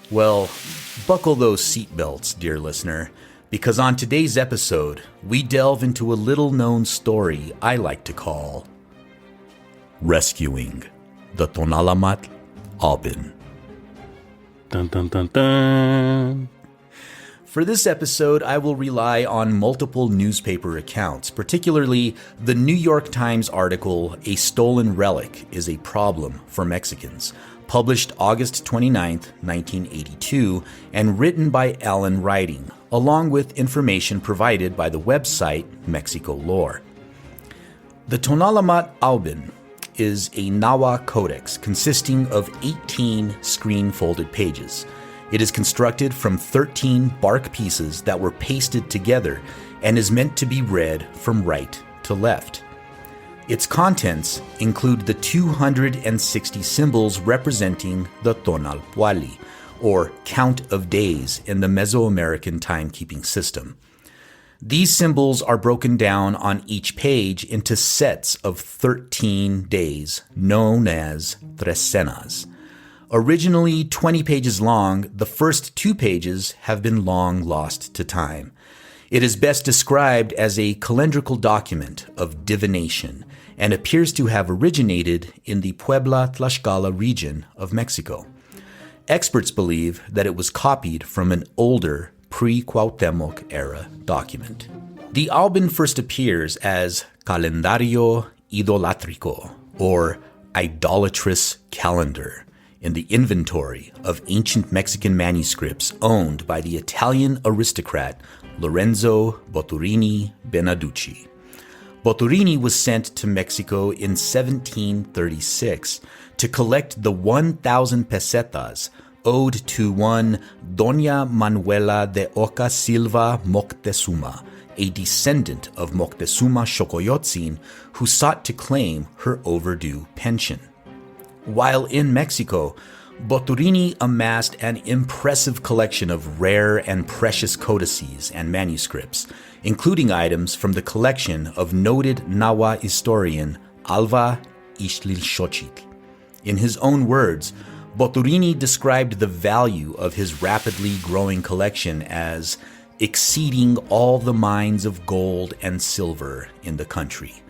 Well, buckle those seatbelts, dear listener, because on today's episode, we delve into a little-known story I like to call Rescuing the Tonalamatl Aubin. Dun dun dun dun. For this episode, I will rely on multiple newspaper accounts, particularly the New York Times article, A Stolen Relic is a Problem for Mexicans, published August 29, 1982, and written by Alan Writing, along with information provided by the website Mexico Lore. The Tonalamatl Aubin is a Nahuatl codex consisting of 18 screen-folded pages. It is constructed from 13 bark pieces that were pasted together and is meant to be read from right to left. Its contents include the 260 symbols representing the Tonalpuali, or count of days in the Mesoamerican timekeeping system. These symbols are broken down on each page into sets of 13 days, known as trecenas. Originally 20 pages long, the first 2 pages have been long lost to time. It is best described as a calendrical document of divination and appears to have originated in the Puebla-Tlaxcala region of Mexico. Experts believe that it was copied from an older pre-Cuauhtémoc era document. The Aubin first appears as Calendario Idolatrico, or idolatrous calendar, in the inventory of ancient Mexican manuscripts owned by the Italian aristocrat Lorenzo Boturini Beneducci. Boturini was sent to Mexico in 1736 to collect the 1,000 pesetas owed to one Doña Manuela de Oca Silva Moctezuma, a descendant of Moctezuma Xocoyotzin who sought to claim her overdue pension. While in Mexico, Boturini amassed an impressive collection of rare and precious codices and manuscripts, including items from the collection of noted Nahuatl historian Alva Ixtlilxochitl. In his own words, Boturini described the value of his rapidly growing collection as exceeding all the mines of gold and silver in the country.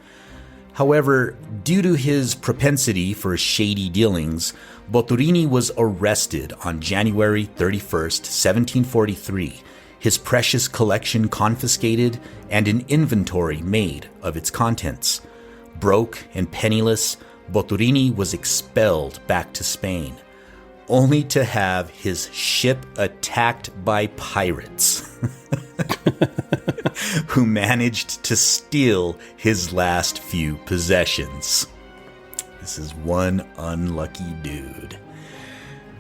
However, due to his propensity for shady dealings, Boturini was arrested on January 31, 1743, his precious collection confiscated, and an inventory made of its contents. Broke and penniless, Boturini was expelled back to Spain, only to have his ship attacked by pirates who managed to steal his last few possessions. This is one unlucky dude.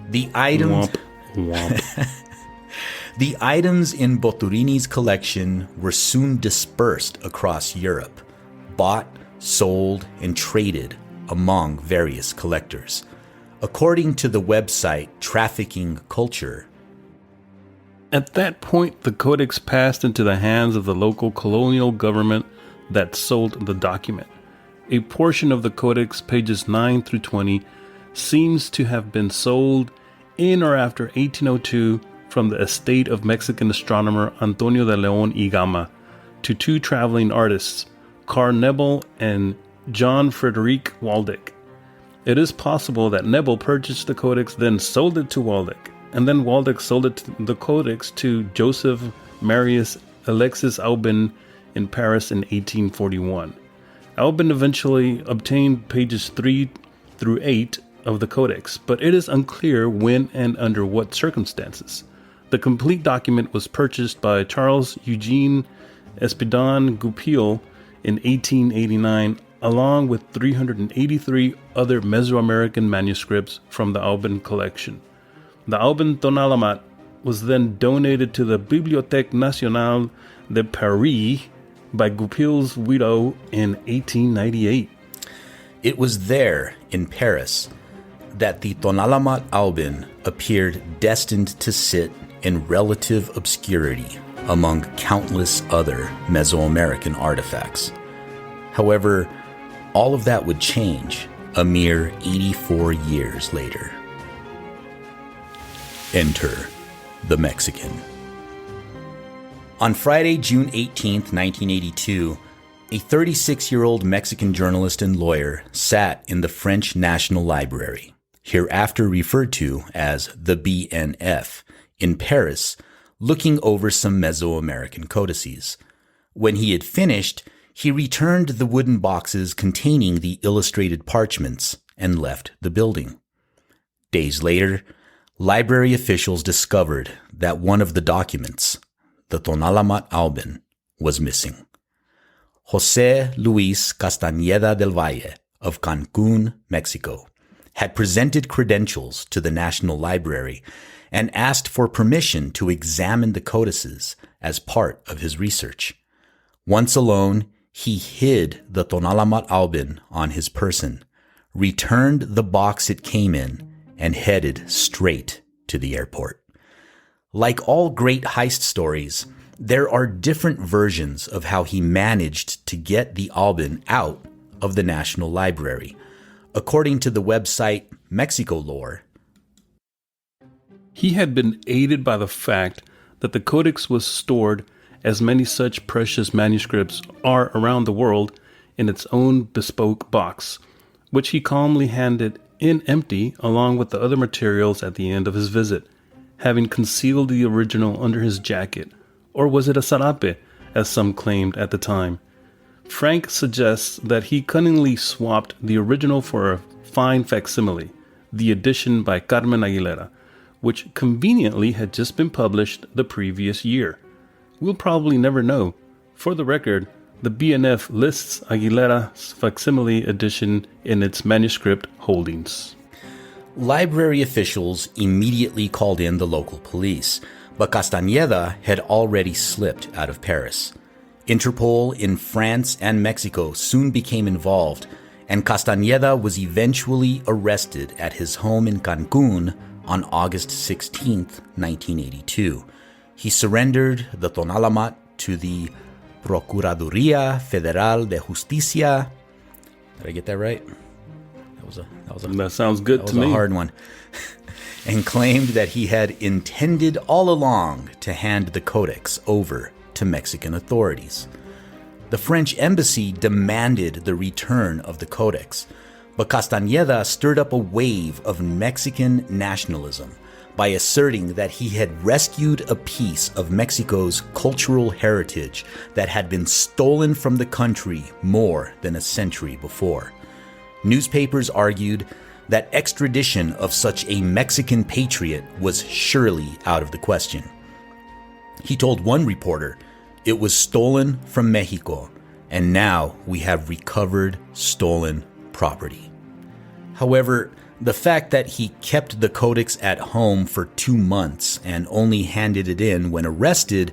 The items, the items in Boturini's collection were soon dispersed across Europe, bought, sold, and traded among various collectors. According to the website Trafficking Culture, at that point, the codex passed into the hands of the local colonial government that sold the document. A portion of the codex, pages 9 through 20, seems to have been sold in or after 1802 from the estate of Mexican astronomer Antonio de León y Gama to 2 traveling artists, Carl Nebel and John Frederick Waldeck. It is possible that Nebel purchased the codex, then sold it to Waldeck, and then Waldeck sold the codex to Joseph Marius Alexis Aubin in Paris in 1841. Aubin eventually obtained pages 3 through 8 of the codex, but it is unclear when and under what circumstances. The complete document was purchased by Charles Eugene Espidon Goupil in 1889, along with 383 other Mesoamerican manuscripts from the Aubin collection. The Aubin Tonalamatl was then donated to the Bibliothèque Nationale de Paris by Goupil's widow in 1898. It was there, in Paris, that the Tonalamatl Aubin appeared destined to sit in relative obscurity among countless other Mesoamerican artifacts. However, all of that would change a mere 84 years later. Enter the Mexican. On Friday, June 18, 1982, a 36-year-old Mexican journalist and lawyer sat in the French National Library, hereafter referred to as the BNF, in Paris, looking over some Mesoamerican codices. When he had finished, he returned the wooden boxes containing the illustrated parchments and left the building. Days later, library officials discovered that one of the documents, the Tonalamatl Aubin, was missing. José Luis Castaneda del Valle of Cancun, Mexico, had presented credentials to the National Library and asked for permission to examine the codices as part of his research. Once alone, he hid the Tonalamatl Aubin on his person, returned the box it came in, and headed straight to the airport. Like all great heist stories, there are different versions of how he managed to get the Aubin out of the National Library. According to the website Mexico Lore, he had been aided by the fact that the codex was stored, as many such precious manuscripts are around the world, in its own bespoke box, which he calmly handed in empty along with the other materials at the end of his visit, having concealed the original under his jacket. Or was it a sarape, as some claimed at the time? Frank suggests that he cunningly swapped the original for a fine facsimile, the edition by Carmen Aguilera, which conveniently had just been published the previous year. We'll probably never know. For the record, the BNF lists Aguilera's facsimile edition in its manuscript holdings. Library officials immediately called in the local police, but Castaneda had already slipped out of Paris. Interpol in France and Mexico soon became involved, and Castaneda was eventually arrested at his home in Cancun on August 16, 1982. He surrendered the Tonalamalt to the Procuraduría Federal de Justicia. Did I get that right? That sounds good to me. That was a hard one. And claimed that he had intended all along to hand the codex over to Mexican authorities. The French embassy demanded the return of the codex, but Castaneda stirred up a wave of Mexican nationalism by asserting that he had rescued a piece of Mexico's cultural heritage that had been stolen from the country more than a century before. Newspapers argued that extradition of such a Mexican patriot was surely out of the question. He told one reporter, "It was stolen from Mexico, and now we have recovered stolen property." However, the fact that he kept the codex at home for 2 months and only handed it in when arrested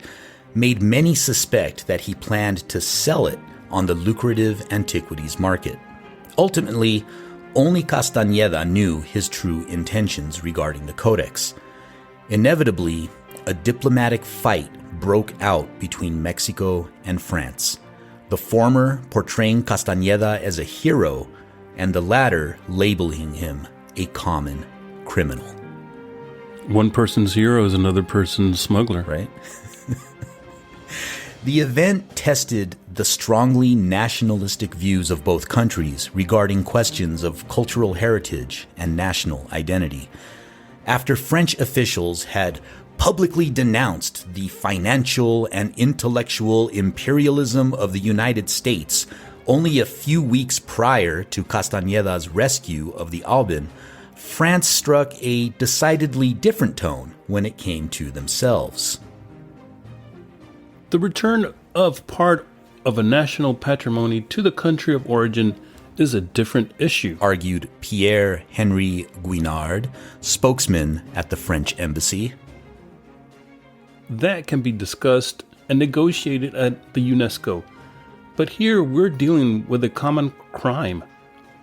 made many suspect that he planned to sell it on the lucrative antiquities market. Ultimately, only Castaneda knew his true intentions regarding the codex. Inevitably, a diplomatic fight broke out between Mexico and France, the former portraying Castaneda as a hero and the latter labeling him a common criminal. One person's hero is another person's smuggler. Right? The event tested the strongly nationalistic views of both countries regarding questions of cultural heritage and national identity. After French officials had publicly denounced the financial and intellectual imperialism of the United States only a few weeks prior to Castaneda's rescue of the Aubin, France struck a decidedly different tone when it came to themselves. The return of part of a national patrimony to the country of origin is a different issue, argued Pierre-Henri Guinard, spokesman at the French embassy. That can be discussed and negotiated at the UNESCO. But here we're dealing with a common crime.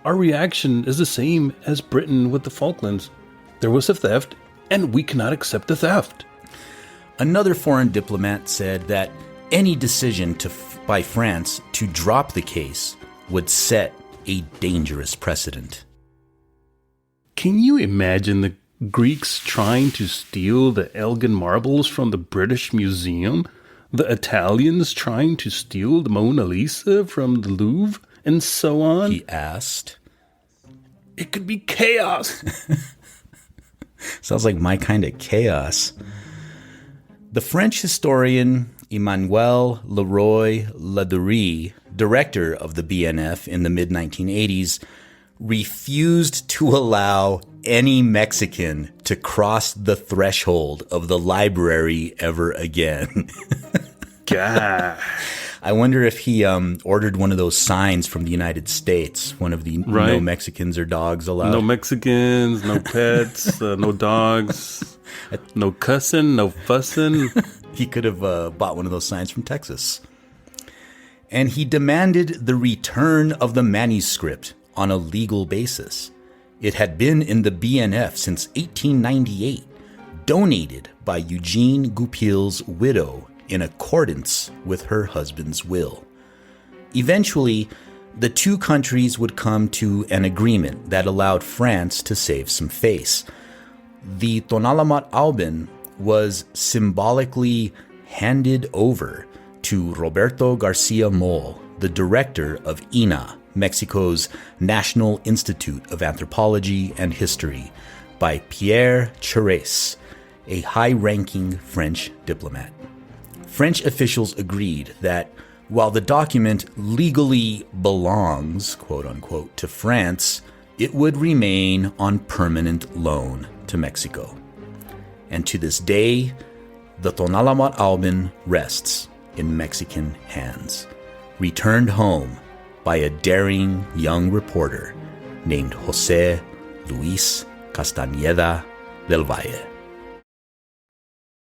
Our reaction is the same as Britain with the Falklands. There was a theft, and we cannot accept the theft. Another foreign diplomat said that any decision by France to drop the case would set a dangerous precedent. Can you imagine Greeks trying to steal the Elgin marbles from the British Museum, the Italians trying to steal the Mona Lisa from the Louvre, and so on? He asked. It could be chaos. Sounds like my kind of chaos. The French historian Emmanuel Leroy-Ladurie, director of the BNF in the mid-1980s, refused to allow any Mexican to cross the threshold of the library ever again. God. I wonder if he ordered one of those signs from the United States, one of the no Mexicans or dogs allowed. No Mexicans, no pets, no dogs, no cussing, no fussing. He could have bought one of those signs from Texas. And he demanded the return of the manuscript on a legal basis. It had been in the BNF since 1898, donated by Eugene Goupil's widow in accordance with her husband's will. Eventually, the two countries would come to an agreement that allowed France to save some face. The Tonalamatl Aubin was symbolically handed over to Roberto Garcia Moll, the director of INA, Mexico's National Institute of Anthropology and History, by Pierre Charest, a high-ranking French diplomat. French officials agreed that while the document legally belongs, quote-unquote, to France, it would remain on permanent loan to Mexico. And to this day, the Tonalamatl Aubin rests in Mexican hands, returned home by a daring young reporter named José Luis Castaneda del Valle.